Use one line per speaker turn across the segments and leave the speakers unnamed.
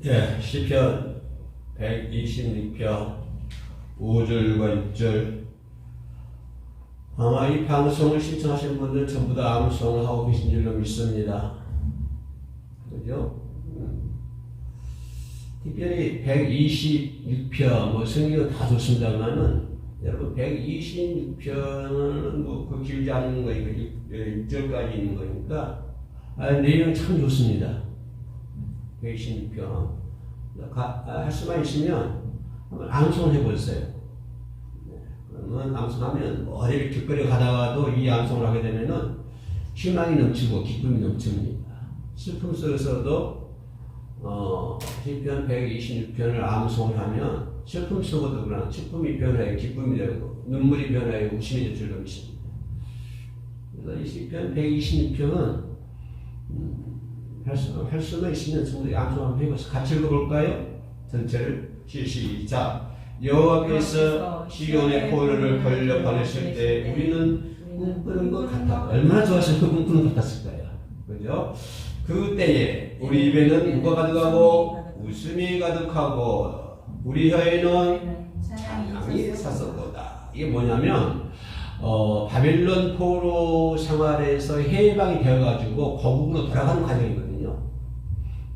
예, 시편 126편 5절과 6절. 아마 이 방송을 신청하신 분들 전부 다 암송을 하고 계신 줄로 믿습니다. 그죠? 특별히 126편, 성경은 다 좋습니다만은, 여러분, 126편은 그 길지 않은 거니까, 6절까지 있는 거니까, 내용이 참 좋습니다. 126편. 할 수만 있으면 한번 암송을 해보세요. 그러면 암송하면 어디를 길거리 가다가도 이 암송을 하게 되면은 희망이 넘치고 기쁨이 넘칩니다. 슬픔 속에서도 시편 126편을 암송을 하면 슬픔 속에도 그러나 슬픔이 변화해 기쁨이 되고 눈물이 변화해 웃음이 될 줄로 믿습니다. 그래서 이 시편 126편은 할 수만 있으면 성도들이 암송 한번 해보세요. 같이 읽어볼까요? 전체를 시작. 여호와께서 시온의 포로를 벌려 보내실 때 우리는 꿈꾸는 것 같아. 얼마나 좋아서 그 꿈꾸는 것 같았을까요? 그죠? 그때에 우리 입에는 무가 가득하고 웃음이 가득하고 우리 혀에는 찬양이 찼었도다. 이게 뭐냐면 바빌론 포로 생활에서 해방이 되어가지고 고국으로 돌아가는 과정이거든요.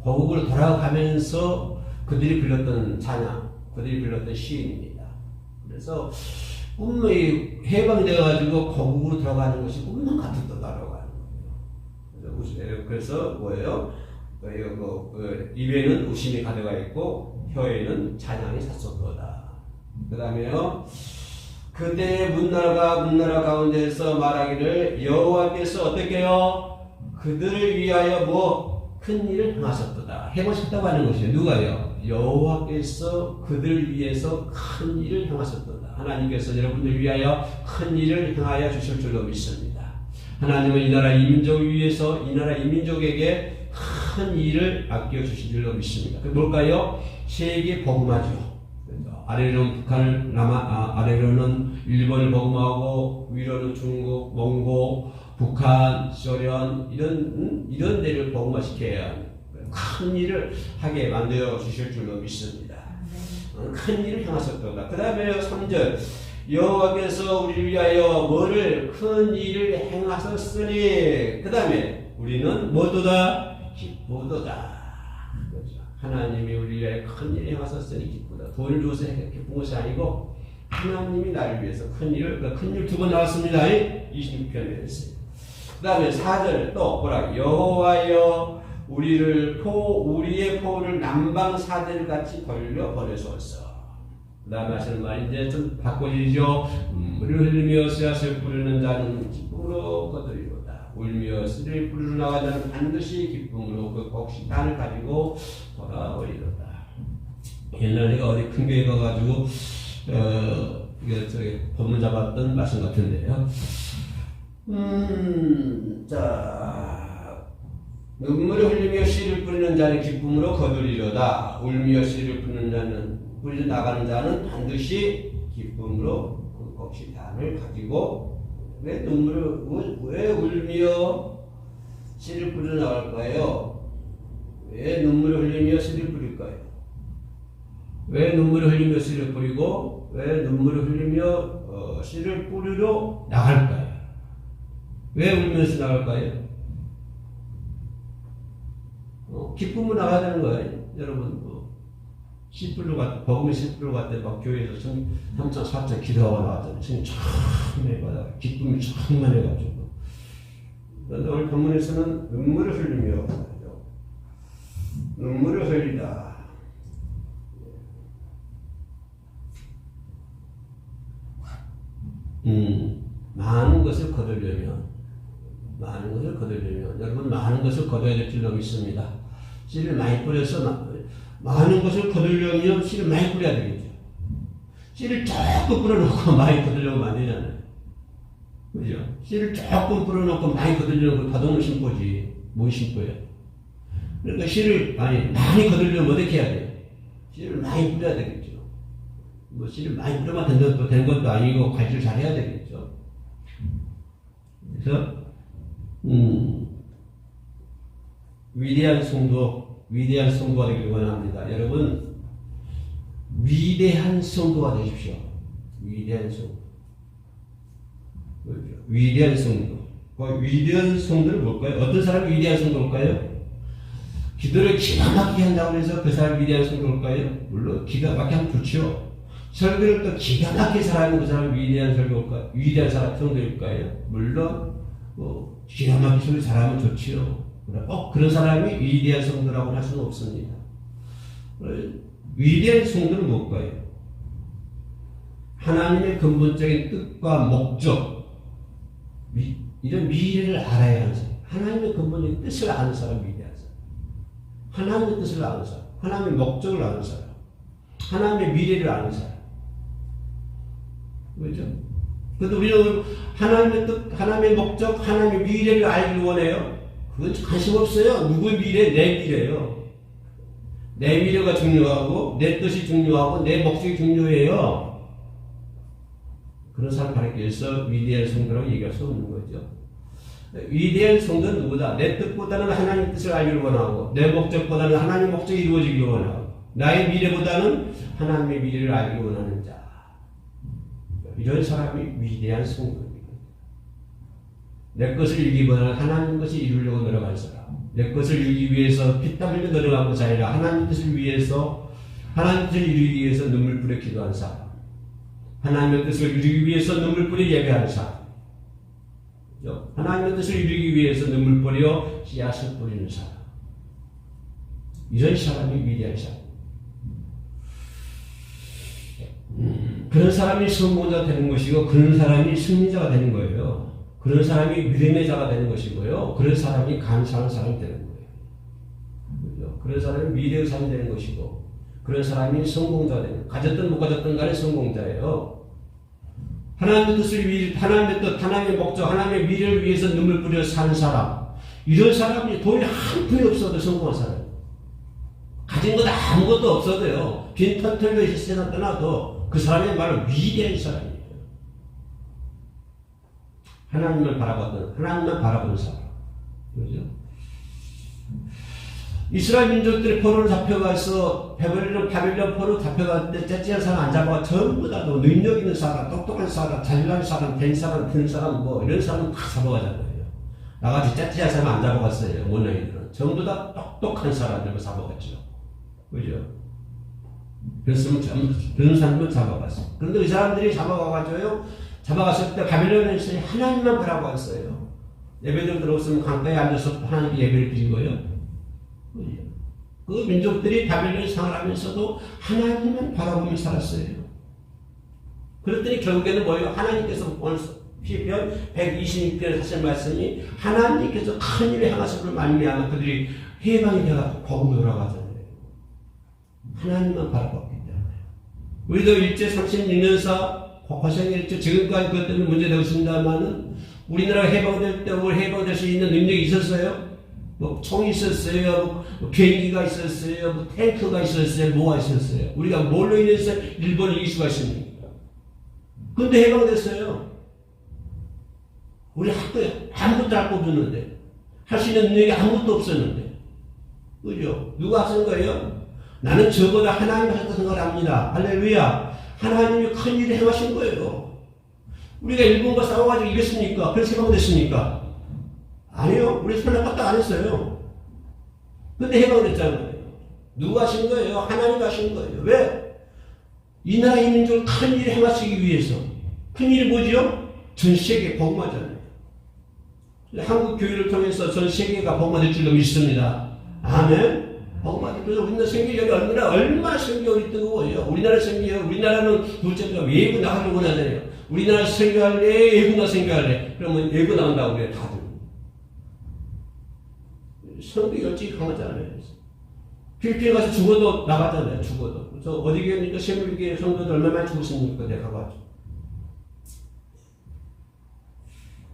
고국으로 돌아가면서 그들이 불렀던 찬양, 그들이 불렀던 시인입니다. 그래서 꿈이 해방이 되어가지고 고국으로 돌아가는 것이 꿈만 같았다라고 하는 거예요. 그래서 뭐예요? 입에는 웃음이 가득하 있고 혀에는 찬양이 찼었도다. 그 다음에요. 그때 문나라 가운데서 말하기를 여호와께서 어떻게 해요? 그들을 위하여 큰 일을 행하셨도다. 해보셨다고 하는 것이에요. 누가요? 여호와께서 그들을 위해서 큰 일을 행하셨도다. 하나님께서 여러분들 위하여 큰 일을 행하여 주실 줄로 믿습니다. 하나님은 이 나라 이민족을 위해서 이 나라 이민족에게 큰 일을 아껴 주실 줄로 믿습니다. 그 뭘까요? 세계 복음화죠. 아래로는 북한을 아래로는 일본을 복음하고 위로는 중국, 몽고, 북한, 소련 이런 데를 복음화시켜야 큰 일을 하게 만들어 주실 줄로 믿습니다. 큰 일을 행하셨도다. 그 다음에 3절 여호와께서 우리를 위하여 뭐를 큰 일을 행하셨으니 그 다음에 우리는 뭐도다? 기쁘도다. 하나님이 우리를 위하여 큰 일을 행하셨으니 기쁘다. 돈을 줘서 기쁜 것이 아니고 하나님이 나를 위해서 큰 일을 큰 일 두 번 나왔습니다. 26편에 있어요. 그 다음에 4절 또 뭐라 여호와여 우리의 포를 남방 사들같이 벌려 버려소서. 그 다음에 하시는 말이 이제 좀 바꿔지죠. 물을 흘리며 씨앗을 뿌리는 자는 기쁨으로 거두리로다. 울며 씨를 뿌리러 나가는 자는 반드시 기쁨으로 그 곡식단을 가지고 돌아오리로다. 옛날에 어디 큰 교회 가가지고 이게 저기 법문 잡았던 말씀 같은데요. 자, 눈물을 흘리며 씨를 뿌리는 자는 기쁨으로 거두리로다. 울며 씨를 뿌리는 자는 뿌리러 나가는 자는 반드시 기쁨으로 그 곡식단을 가지고 왜 울며 씨를 뿌리러 나갈까요? 왜 눈물을 흘리며 씨를 뿌릴까요? 왜 눈물을 흘리며 씨를 뿌리고 왜 눈물을 흘리며 씨를 뿌리러 나갈까요? 왜 울면서 나갈까요? 기쁨으로 나가야 되는 거예요. 여러분 씨 뿌리러 복음의 씨 뿌리러 갔대 막 교회에서 3장 4장 기도하고 나왔더니 성령 참 해봐라 기쁨이 정말 해가지고 오늘 본문에서는 눈물을 흘리며 눈물을 흘리다. 많은 것을 거두려면 여러분 많은 것을 거둬야 될 줄로 믿습니다. 씨를 많이 뿌려서 많은 것을 거두려면 씨를 많이 뿌려야 되겠죠. 씨를 조금 뿌려놓고 많이 거두려면 안 되잖아요. 그죠? 씨를 조금 뿌려놓고 많이 거두려면 바동을 심고지 뭘 심고요. 그러니까 씨를 많이 거두려면 어떻게 해야 돼요? 씨를 많이 뿌려야 되겠죠. 씨를 많이 뿌려만 된 것도 아니고 관리를 잘 해야 되겠죠. 그래서 위대한 성도가 되길 원합니다. 여러분, 위대한 성도가 되십시오. 위대한 성도. 위대한 성도. 위대한 성도는 뭘까요? 어떤 사람이 위대한 성도일까요? 기도를 기가 막히게 한다고 해서 그 사람이 위대한 성도일까요? 물론 기가 막히게 하면 좋죠. 설교를 또 기가 막히게 잘하면 그 사람이 위대한 설교일까요? 위대한 성도일까요? 물론 기가 막히게 설교 잘하면 좋지요. 그런 사람이 위대한 성도라고 할 수는 없습니다. 위대한 성도는 뭘까요? 하나님의 근본적인 뜻과 목적, 이런 미래를 알아야 하는 사람. 하나님의 근본적인 뜻을 아는 사람이 위대한 사람. 하나님의 뜻을 아는 사람. 하나님의 목적을 아는 사람. 하나님의 미래를 아는 사람. 그렇죠? 그런데 우리는 하나님의 뜻, 하나님의 목적, 하나님의 미래를 알기를 원해요. 그건 관심 없어요. 누구의 미래? 내 미래예요. 내 미래가 중요하고 내 뜻이 중요하고 내 목적이 중요해요. 그런 사람 가르치기 위해서 위대한 성도라고 얘기할 수 없는 거죠. 위대한 성도는 누구다? 내 뜻보다는 하나님 뜻을 알기를 원하고 내 목적보다는 하나님 목적이 이루어지기를 원하고 나의 미래보다는 하나님의 미래를 알기를 원하는 자. 이런 사람이 위대한 성도입니다. 내 것을 이루기보다는 하나님 것이 이루려고 노력하는 사람. 내 것을 이루기 위해서 피땀 흘려 노력한 것이 아니라 하나님 뜻을 위해서 하나님 뜻을 이루기 위해서 눈물 뿌려 기도하는 사람. 하나님의 뜻을 이루기 위해서 눈물 뿌려 예배하는 사람. 하나님의 뜻을 이루기 위해서 눈물 뿌려 씨앗을 뿌리는 사람. 이런 사람이 위대한 사람. 그런 사람이 성공자가 되는 것이고 그런 사람이 승리자가 되는 거예요. 그런 사람이 믿음의 자가 되는 것이고요. 그런 사람이 감사하는 사람이 되는 거예요. 그렇죠? 그런 사람이 미래의 사람이 되는 것이고 그런 사람이 성공자가 되는 거예요. 가졌든 못 가졌든 간에 성공자예요. 하나님의 뜻을 위해, 하나님의 뜻, 하나님의 목적, 하나님의 미래를 위해서 눈물 뿌려 사는 사람. 이런 사람이 돈이 한 푼이 없어도 성공한 사람. 가진 것 아무것도 없어도요. 빈털 털려 있으나 떠나도 그 사람이 바로 위대한 사람이에요. 하나님을 하나님만 바라보는 사람. 그죠? 이스라엘 민족들이 포로로 잡혀가서 바빌론 포로 잡혀갈 때 째째한 사람 안 잡아가 전부 다 능력 있는 사람, 똑똑한 사람, 잘난 사람, 된 사람, 든 사람 이런 사람 다 잡아가잖아요. 나같이 째째한 사람 안 잡아갔어요. 원래는 전부 다 똑똑한 사람들만 잡아갔죠. 그죠? 그런 사람들 잡아갔어요. 그런데 이 사람들이 잡아갔을 때 바빌론에서 하나님만 바라보았어요. 예배들 들어오시면 강가에 앉아서 하나님께 예배를 드리고요. 그 민족들이 바빌론에 생활하면서도 하나님만 바라보며 살았어요. 그랬더니 결국에는 뭐예요? 하나님께서 오늘 시편 126편에 하신 말씀이 하나님께서 큰 일을 행하심으로 말미암아 그들이 해방이 되어서 복음으로 돌아가잖아요. 하나님만 바라봤기 때문에. 우리도 일제 36년사 고생했죠. 지금까지 그것 때문에 문제되고 있습니다만은 우리나라가 해방될 때 해방될 수 있는 능력이 있었어요. 뭐 총이 있었어요. 뭐 비행기가 있었어요. 뭐 탱크가 있었어요. 뭐가 있었어요. 우리가 뭘로 인해서 일본을 이길 수가 있습니까? 그런데 해방됐어요. 우리 학교에 아무것도 할 거 없었는데 할 수 있는 능력이 아무것도 없었는데 그죠? 누가 하신 거예요? 나는 저보다 하나님이 하셨다고 생각을 합니다. 할렐루야. 하나님이 큰 일을 행하신 거예요. 우리가 일본과 싸워가지고 이겼습니까? 그래서 해방됐습니까? 아니요. 우리 선악과도 안 했어요. 근데 해방됐잖아요. 누가 하신 거예요? 하나님이 하신 거예요. 왜? 이 나라 이 민족을 큰 일을 행하시기 위해서. 큰 일이 뭐지요? 전 세계에 복음하잖아요. 한국 교회를 통해서 전 세계가 복음화될 줄로 믿습니다. 아멘. 복음화될 줄로 우리나라 생기력이 얼마나 생기력이 뜨거워요. 우리나라 생기력, 우리나라는 둘째가 외국 나가려고 하잖아요. 우리나라 생겨할래, 외국 나 생겨할래. 그러면 외국 나온다고 그래요, 다들. 성도 열정이 강하잖아요. 필리핀에 가서 죽어도 나갔잖아요, 죽어도. 그래서 어디 계십니까? 세물교회 성도들 얼마나 죽었습니까? 내가 가가지고.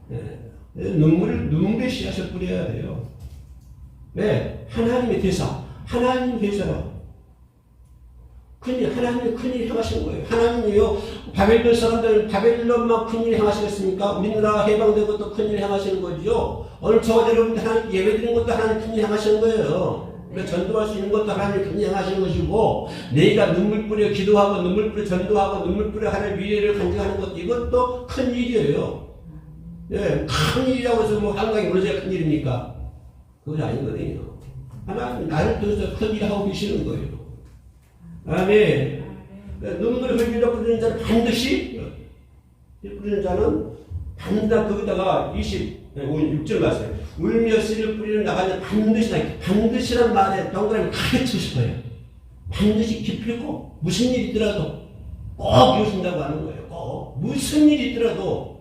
네. 눈물의 씨앗을 뿌려야 돼요. 왜? 하나님의 대사. 하나님 대사로. 큰일, 하나님이 큰일 행하신 거예요. 하나님이요, 바벨론 사람들, 바벨론만 큰일 행하시겠습니까? 우리나라 해방된 것도 큰일 행하시는 거죠. 오늘 저와 여러분들 하나님 예배 드리는 것도 하나님 큰일 행하시는 거예요. 우리가 전도할 수 있는 것도 하나님 큰일 행하시는 것이고, 내가 눈물 뿌려 기도하고, 눈물 뿌려 전도하고, 눈물 뿌려 하나님 위례를 간증하는 것, 이것도 큰 일이에요. 예, 큰 일이라고 해서 뭐 한강이 무너져야 큰 일입니까? 그건 아니거든요. 하나님 나를 통해서 큰 일을 하고 계시는 거예요. 아멘. 눈물을 흘리려 뿌리는 자는 반드시, 뿌리는 자는 반드시 거기다가 26절 말씀. 울며 씨를 뿌리는 나가는 반드시란 말에 동그라미 크게 치고 싶어요. 반드시 기필고, 무슨 일이 있더라도 꼭 이루신다고 하는 거예요. 꼭. 무슨 일이 있더라도.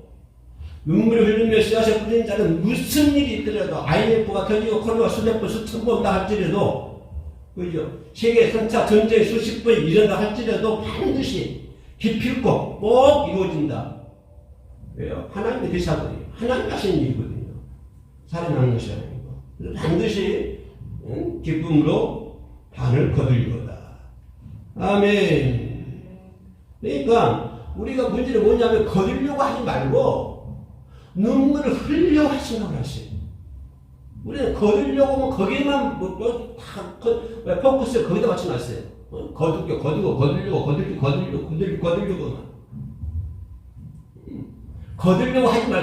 눈물을 흘리며 씨앗을 뿌리는 자는 무슨 일이 있더라도 IMF가 터지고 코로나 수백 번, 수천 번 다 할지라도, 그죠? 세계 3차 전쟁 수십 번 일어나 할지라도 반드시 기필코 꼭 이루어진다. 왜요? 하나님의 대사거든요. 하나님 하시는 일이거든요. 살아나는 것이 아니고. 반드시 기쁨으로 반을 거두리로다. 아멘. 그러니까 우리가 문제는 뭐냐면 거두려고 하지 말고 눈물을 흘리려고 하시라고 하세요. 우리는 거두려고 하면 거기에만 다 포커스를 거기다 맞춰놨어요. 거두려고 하지 말고,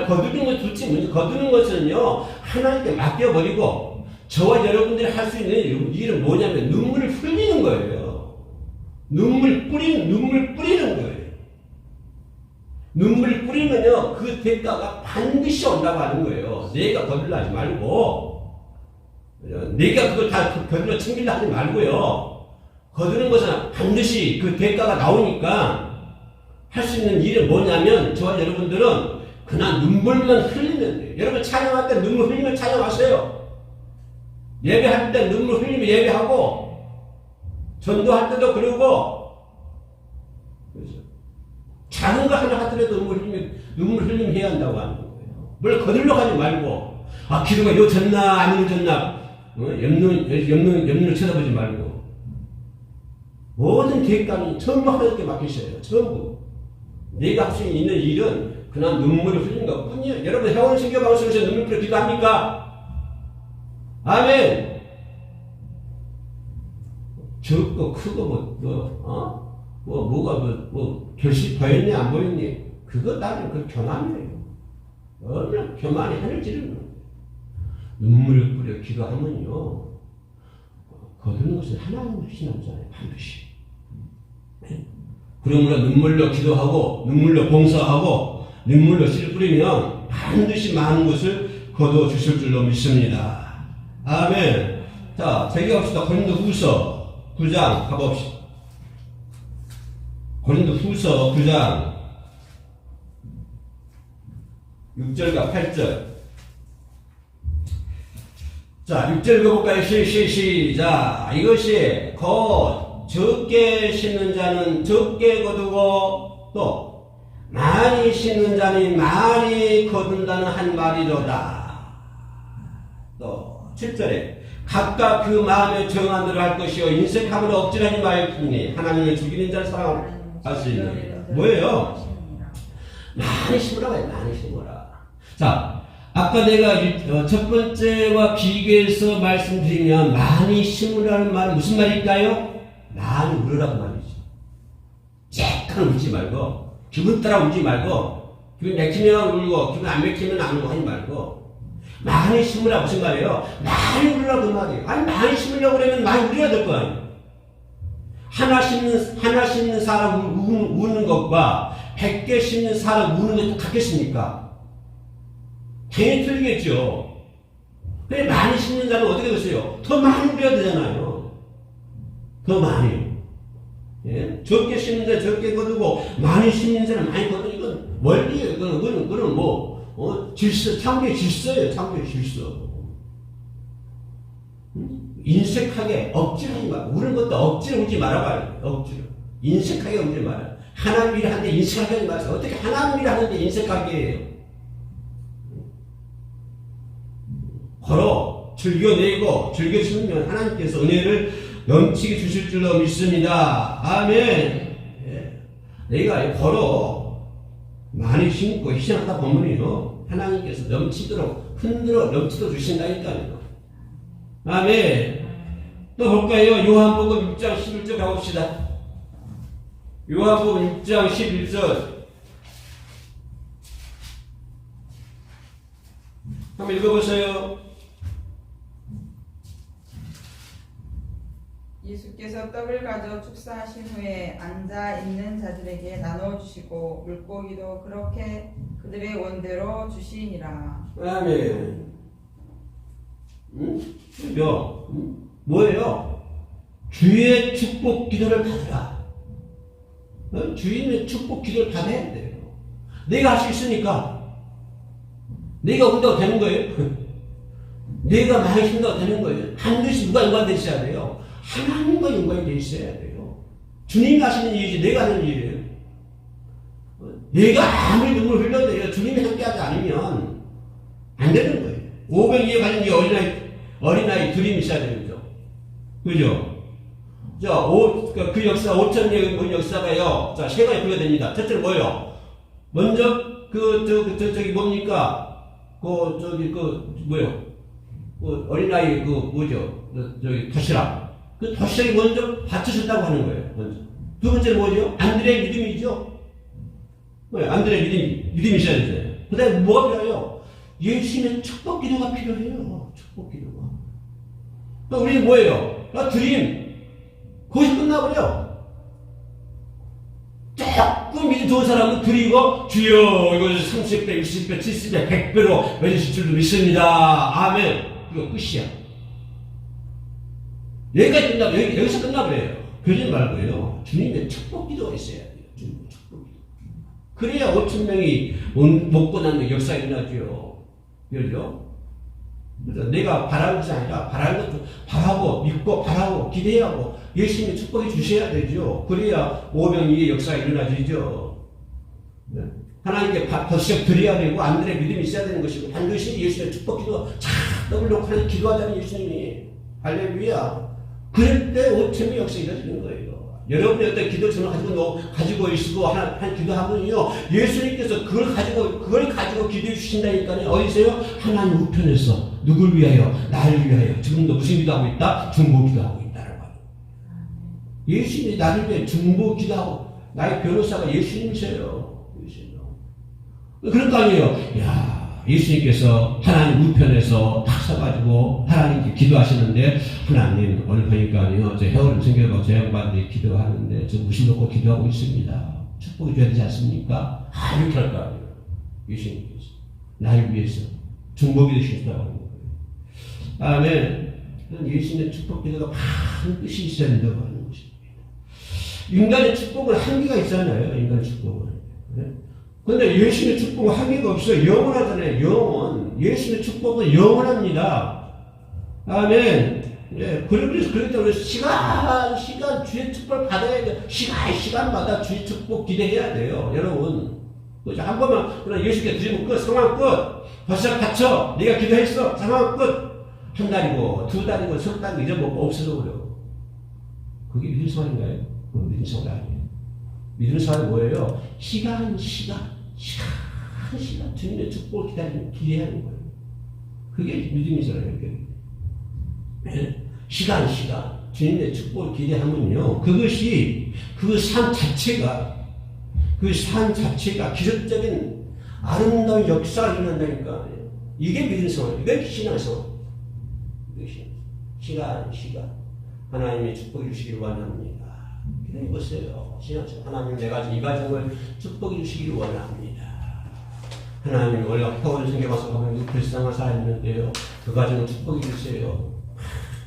거두는 것 좋지. 먼저 거두는 것은요, 하나님께 맡겨버리고, 저와 여러분들이 할 수 있는 일은 뭐냐면, 눈물을 흘리는 거예요. 눈물 뿌리는 거예요. 눈물을 뿌리면요, 그 대가가 반드시 온다고 하는 거예요. 내가 거들려 하지 말고, 내가 그걸 다 거들려 챙기려 하지 말고요. 거두는 것은 반드시 그 대가가 나오니까, 할 수 있는 일은 뭐냐면, 저와 여러분들은 그냥 눈물만 흘리면 돼요. 여러분 찬양할 때 눈물 흘리면 찬양하세요. 예배할 때 눈물 흘리면 예배하고, 전도할 때도 그러고, 그렇죠. 작은 거 하나 하더라도 눈물 흘리면 해야 한다고 하는 거예요. 뭘 거들려 하지 말고, 기도가 요졌나, 안 요졌나, 옆눈을 쳐다보지 말고, 모든 대가는 전부 하나님께 맡기셔요. 전부. 내가 할 수 있는 일은 그냥 눈물을 흘리는 것 뿐이에요. 여러분, 회원신교 방송에서 눈물 뿌려 기도합니까? 아멘! 적고 크고 결실 보였니, 안 보였니? 그거 따르면 그 교만이에요. 얼마나 교만이 하늘 찌르는 거예요. 눈물을 뿌려 기도하면요, 거두는 것은 하나님의 신앙이잖아요, 반드시. 그러므로 눈물로 기도하고, 눈물로 봉사하고, 눈물로 씨를 뿌리면 반드시 많은 것을 거두어 주실 줄로 믿습니다. 아멘. 자, 제기합시다. 고린도후서 9장 가봅시다. 고린도후서 9장 6절과 8절. 자, 6절 읽어볼까요? 시작. 이것이 곧 적게 심는 자는 적게 거두고 또 많이 심는 자는 많이 거둔다는 한 말이로다. 또 7절에 각각 그 마음에 정한 대로 할 것이요 인색함으로 억지하지 말지니 하나님을 죽이는 자를 사랑할 수 있느니라. 뭐예요? 많이 심으라고. 많이 심어라. 자, 아까 내가 첫 번째와 비교해서 말씀드리면 많이 심으라는 말은 무슨 말일까요? 많이 울으라고 말이지. 쬐끔 울지 말고, 기분 따라 울지 말고, 기분 맥히면 울고, 기분 안 맥히면 안 울고 하지 말고, 많이 심으라 무슨 말이에요? 많이 울으라고 그 말이에요. 아니, 많이 심으려고 그러면 많이 울어야 될 거 아니에요. 하나 심는 사람 우는 것과 100개 심는 사람 우는 것도 같겠습니까? 당연히 틀리겠죠. 그래, 많이 심는 자는 어떻게 됐어요? 더 많이 울어야 되잖아요. 더 많이. 예? 적게 심는 자는 적게 거두고, 많이 심는 자는 많이 거두고, 이건 원리예요. 이거는 질서, 창조의 질서예요. 창조의 질서. 인색하게, 억지로 하지 마. 우는 것도 억지로 울지 말아봐요. 억지로. 인색하게 울지 말아요. 하나님 일을 하는데 인색하게 하지 마세요. 어떻게 하나님 일을 하는데 인색하게 해요? 걸어, 즐겨내고, 즐겨주면 하나님께서 은혜를 넘치게 주실 줄로 믿습니다. 아멘. 예. 내가 걸어 많이 심고 희생하다 보면요 하나님께서 넘치도록 흔들어 넘치도록 주신다니까요. 아멘. 또 볼까요? 요한복음 6장 11절 가봅시다. 요한복음 6장 11절 한번 읽어보세요.
예수께서 떡을 가져 축사하신 후에 앉아 있는 자들에게 나눠 주시고 물고기도 그렇게 그들의 원대로 주시니라.
아멘. 뭐예요? 주의 축복 기도를 받으라. 주인의 축복 기도를 받아야 돼요. 내가 할 수 있으니까. 내가 온다고 되는 거예요. 내가 많이 신다고 되는 거예요. 반드시 누가 연관되어 있어야 돼요. 하나님과 연관이 되어 있어야 돼요. 주님이 하시는 일이지 내가 하는 일이에요. 내가 아무리 눈물 흘려도 주님이 함께하지 않으면 안 되는 거예요. 500에 가진 이 어린아이 둘이 있어야 되죠. 그죠? 그 역사, 5,000년 역사가요. 자, 세 가지 분류가 됩니다. 첫째는 뭐예요? 먼저, 저기 뭡니까? 어린아이, 저기, 도시락. 그 도시락이 먼저 받쳐졌다고 하는 거예요. 먼저. 두 번째는 뭐죠? 안드레의 믿음이죠. 안드레의 믿음이 있어야 되잖아요. 그 다음에 뭐가 필요해요? 예수님의 축복 기도가 필요해요. 축복 기도가. 또 우리는 뭐예요? 드림. 거기서 끝나버려. 조금 믿음 좋은 사람은 드리고, 주여, 이거 30배, 60배, 70배, 100배로 외주실 줄로 믿습니다. 아멘. 그거 끝이야. 여기까지 끝나버려요. 여기서 끝나버려요. 그러지 말고요. 주님의 축복 기도가 있어야 돼요. 주님의 축복 기도. 그래야 5,000명이 먹고 나는 역사가 일어나죠. 그죠? 내가 바라는 것이 아니라 바라는 것도 바라고 믿고 바라고 기대하고 예수님의 축복이 주셔야 되죠. 그래야 500명의 역사가 일어나지죠. 하나님께 도시락 드려야 되고 안들의 믿음이 있어야 되는 것이고 반드시 예수님의 축복 기도 쫙 떡을 놓고 하는 기도하자는 예수님이 할렐루야. 그럴 때 5,000명의 역사가 일어나는 거예요. 여러분이 어떤 기도 제목 가지고 있고 한 기도하면요 예수님께서 그걸 가지고 기도해 주신다니까요. 어디서요? 하나님 우편에서 누굴 위하여? 나를 위하여. 지금도 무슨 기도하고 있다? 중보 기도하고 있다라고 하요. 예수님이 나를 위해 중보 기도하고 나의 변호사가 예수님이세요. 그런 거 아니에요. 야, 예수님께서 하나님 우편에서 딱 서가지고 하나님께 기도하시는데 하나님 오늘 보니까요 저 혀를 생겨서 저 양반들이 기도하는데 저 무심 놓고 기도하고 있습니다. 축복이 줘야 되지 않습니까? 이렇게 할 거 아니에요. 예수님께서 나를 위해서 중보기도 주신다고 하는 거예요. 아멘. 예수님의 축복 기도가 반드시 있어야 된다고 하는 것입니다. 인간의 축복은 한계가 있잖아요. 인간의 축복은. 근데 예수님의 축복은 한계가 없어요. 영원하잖아요. 영원. 예수님의 축복은 영원합니다. 아멘. 예, 그래서 그렇기 때문에 시간 주의 축복을 받아야 돼요. 시간마다 주의 축복 기대해야 돼요. 여러분. 한 번만, 그냥 예수께 드리면 끝. 상황 끝. 벌써 갇혀. 네가 기도했어. 상황 끝. 한 달이고, 두 달이고, 석 달이고, 잊어먹고 없어져 버려. 그게 믿음 생활인가요? 그건 믿음 생활 아니에요. 믿음 생활은 뭐예요? 시간. 주님의 축복을 기대하는 거예요. 그게 믿음이잖아요. 시간. 주님의 축복을 기대하면요. 그것이, 그 산 자체가 기적적인 아름다운 역사가 일어난다니까. 이게 믿음 생활, 이게 신앙 생활. 시간. 하나님의 축복해 주시기를 원합니다. 기도해 보세요. 신앙 생활. 하나님 내가 이 가정을 축복해 주시기를 원합니다. 하나님 원래 평화를 생겨봐서 가면 불쌍한 사람이었는데요. 그 가정을 축복해 주세요.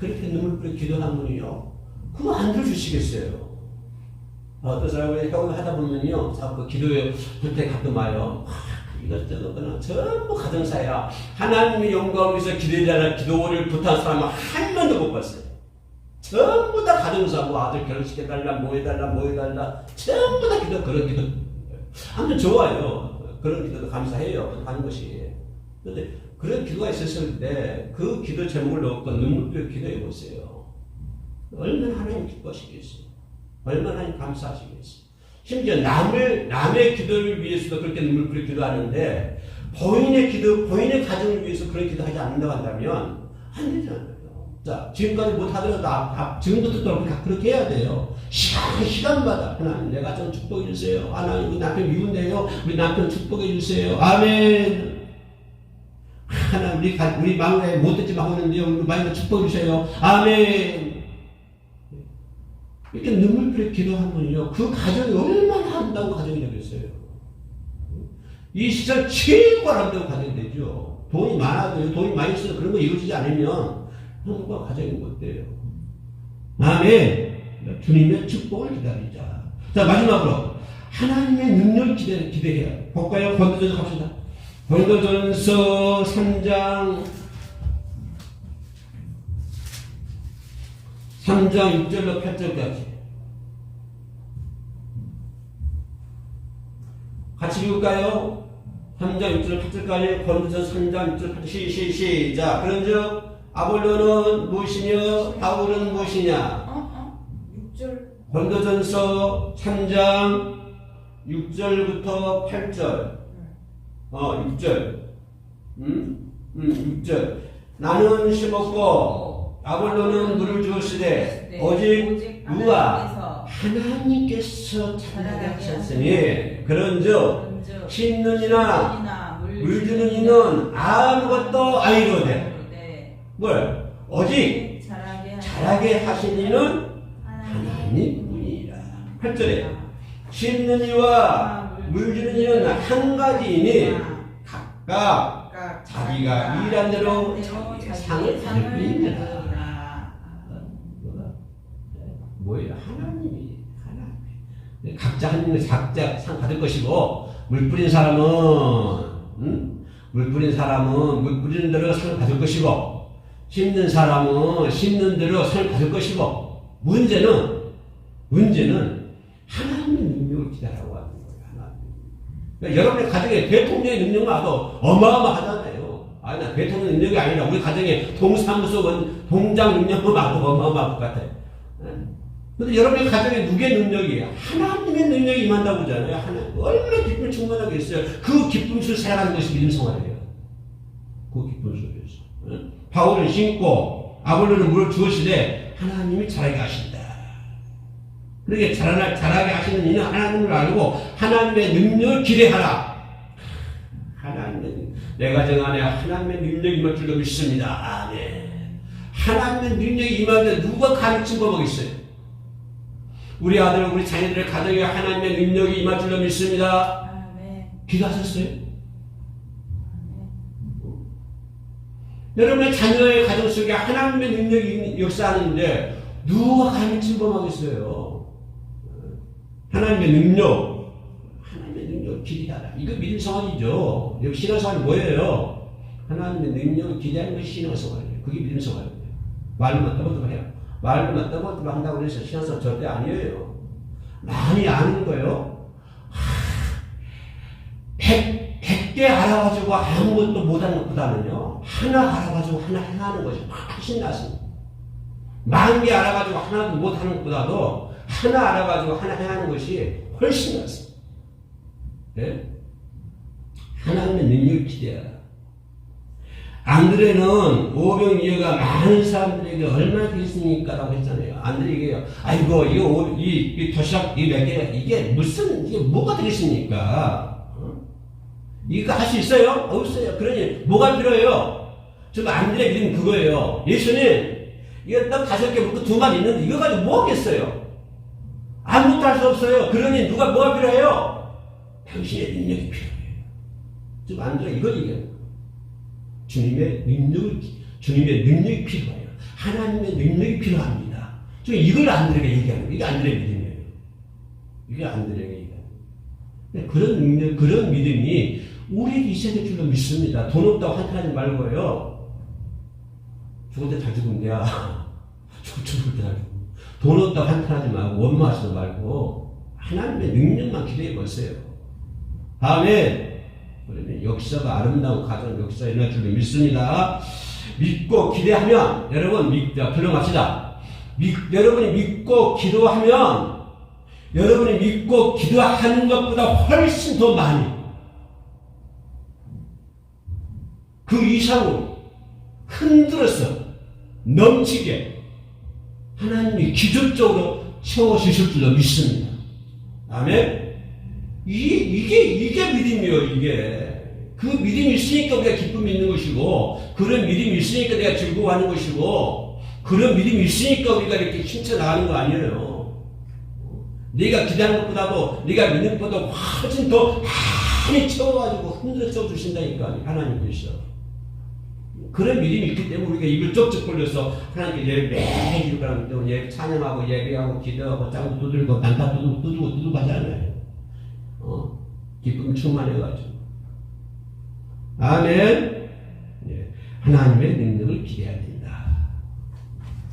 그렇게 눈물 뿌려 기도하면요. 그거 안 들어주시겠어요. 어떤 사람이 경험을 하다 보면요. 자꾸 기도에 그때 가끔 와요. 이것저것 그냥 전부 가정사야. 하나님의 영광을 위해서 기도해달라 기도를 부탁한 사람은 한 명도 못 봤어요. 전부 다 가정사, 뭐 아들 결혼시켜달라, 뭐 해달라. 전부 다 그런 기도. 아무튼 좋아요. 그런 기도도 감사해요. 하는 것이. 그런데 그런 기도가 있었을 때 그 기도 제목을 넣고 눈물 뿌려 기도해 보세요. 얼마나 하나님 기뻐하시겠어요? 얼마나 하나님 감사하시겠어요? 심지어 남의 기도를 위해서도 그렇게 눈물 뿌려 기도하는데 본인의 기도, 본인의 가정을 위해서 그런 기도하지 않는다고 한다면 안 되잖아요. 자, 지금까지 못하더라도 지금부터 그렇게 해야 돼요. 시간마다 하나님 내가 좀 축복해 주세요. 하나님 우리 남편 미운데요. 우리 남편 축복해 주세요. 아멘. 하나님 우리 마음에 못됐지만 하는데요. 우리 마음에 축복해 주세요. 아멘. 이렇게 눈물 뿌려 기도하면요. 그 가정이 얼마나 아름다운 가정이 되겠어요. 이 시절 최고 아름다운 가정이 되죠. 돈이 많아도 돈이 많이 있어도 그런 거 이루어지지 않으면 한국과 가정이 못 돼요. 아멘. 주님의 축복을 기다리자. 자, 마지막으로 하나님의 능력을 기대해야. 볼까요? 권도전서 갑시다. 권도전서 3장 6절로 8절까지 같이 읽을까요? 3장 6절 8절까지 권도전서 3장 6절 8절 시작. 그런즉 아볼로는 무엇이며 바울은 무엇이냐?
6절.
권도전서 3장 6절부터 8절. 6절. 6절. 나는 심었고 아볼로는 물을 주었으되 오직 누가 하나님께서 자라게 하셨으니 그런즉 심는 이나 물 주는 이는 아무것도 아니로되 뭘? 오직 자라게 하신 이는 하나님뿐이라. 8절에 심는 이와 물 주는 이는 한 가지이니 각각 자기가 일한 대로 자기의 상을 받을 뿐이니라. 뭐예요? 하나님이 하나님. 각자 하나님의 각자 상 받을 것이고 물 뿌린 사람은 물 뿌리는 대로 상을 받을 것이고 심는 사람은 심는 대로 상을 받을 것이고 문제는 하나님의 능력을 기다리라고 하는 거예요. 하나님. 그러니까 여러분의 가정에 대통령의 능력만도 어마어마하잖아요. 아니, 나 대통령 능력이 아니라 우리 가정에 동사무소 동장 능력만도 어마어마할 것 같아요. 근데 여러분의 가정에 누구의 능력이 하나님의 능력이 임한다고 하잖아요. 하나님. 얼마나 기쁨을 충만하겠어요. 그 기쁨 속에서 살아가는 것이 믿음 생활이에요. 그 기쁨 속에서. 바울은 심고 아볼로는 물을 주었으되 하나님이 자라게 하신다. 그러게 자라게 하시는 이는 하나님을 알고 하나님의 능력을 기대하라. 내 가정 안에 하나님의 능력이 임할 줄로 믿습니다. 아멘. 하나님의 능력이 임하는데 누가 감히 침범하겠어요? 우리 아들, 우리 자녀들의 가정에 하나님의 능력이 임할 줄로 믿습니다.
아멘.
기도하셨어요? 여러분의 자녀의 가정 속에 하나님의 능력이 역사하는데 누가 감히 침범하겠어요? 하나님의 능력을 기대하라. 이거 믿음 생활이죠. 여기 신앙생활이 뭐예요? 하나님의 능력을 기대하는 것이 신앙생활이에요. 그게 믿음 생활이에요. 말로만 떠벌떠벌 해요. 말로만 떠벌떠벌 한다고 해서 신앙생활 절대 아니에요. 많이 아는 거예요. 100개 알아가지고 아무것도 못하는 것보다는요, 하나 알아가지고 하나 행하는 것이 훨씬 낫습니다. 10,000개 알아가지고 하나도 못하는 것보다도 하나 알아가지고 하나 행하는 것이 훨씬 낫습니다. 네? 하나님의 능력을 기대하라. 안드레는 오병이어가 많은 사람들에게 얼마나 되겠습니까? 라고 했잖아요. 안드레에게, 아이고, 이 도시락, 이 몇 개, 이게 뭐가 되겠습니까? 이거 할 수 있어요? 없어요. 그러니, 뭐가 필요해요? 지금 안드레 믿음 그거예요. 예수님, 이거 딱 5개 먹고 2만 있는데, 이거 가지고 뭐 하겠어요? 아무것도 할 수 없어요. 그러니, 누가 뭐가 필요해요? 당신의 능력이 필요해요. 지금 안드레 이걸 얘기해요. 주님의 능력이 필요해요. 하나님의 능력이 필요합니다. 지금 이걸 안드레가 얘기하는 거예요. 이게 안드레 믿음이에요. 이게 안드레가 얘기하는 거예요. 그런 능력, 그런 믿음이 우리 이 세대 줄로 믿습니다. 돈 없다고 한탄하지 말고요. 죽을 때 잘 죽으면 돼야. 죽을 때 잘 죽으면. 돈 없다고 한탄하지 말고, 원망하지도 말고, 하나님의 능력만 기대해 보세요. 아멘. 그러면 역사가 아름다운 가정 역사에 일어날 줄로 믿습니다. 믿고 기대하면 여러분 결론합시다. 여러분이 믿고 기도하면 여러분이 믿고 기도하는 것보다 훨씬 더 많이 그 이상으로 흔들어서 넘치게 하나님이 기적적으로 채워주실 줄로 믿습니다. 아멘? 이게 믿음이에요, 이게. 그 믿음이 있으니까 우리가 기쁨이 있는 것이고, 그런 믿음이 있으니까 내가 즐거워하는 것이고, 그런 믿음이 있으니까 우리가 이렇게 힘써 나가는 거 아니에요. 네가 기대하는 것보다도, 네가 믿는 것보다 훨씬 더 많이 채워가지고 흔들어 채워주신다니까, 하나님께서. 그런 믿음이 있기 때문에 우리가 입을 쩍쩍 벌려서 하나님께 예배 매일 기도하기 때문에 예배 찬양하고 예배하고 기도하고 짱도 두들고 난다 두들고 하잖아요. 기쁨 충만해가지고. 아멘. 예. 하나님의 능력을 기대해야 된다.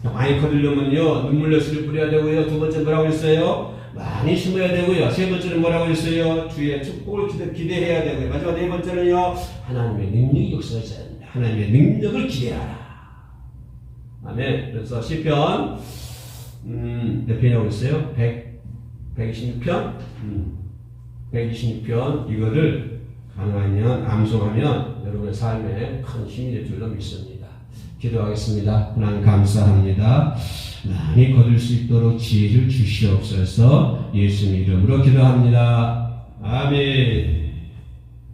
많이 거두려면요 눈물엿을 뿌려야 되고요. 두 번째 뭐라고 했어요? 많이 심어야 되고요. 세 번째는 뭐라고 했어요? 주의 축복을 기대해야 되고요. 마지막 네 번째는요 하나님의 능력이 역사하셔야 된다. 하나님의 능력을 기대하라. 아멘. 그래서 시편 몇 편이라고 했어요? 126편? 126편 이거를 강하면 암송하면 여러분의 삶에 큰 힘이 될 줄로 믿습니다. 기도하겠습니다. 하나님 감사합니다. 많이 거둘 수 있도록 지혜를 주시옵소서. 예수님 이름으로 기도합니다. 아멘.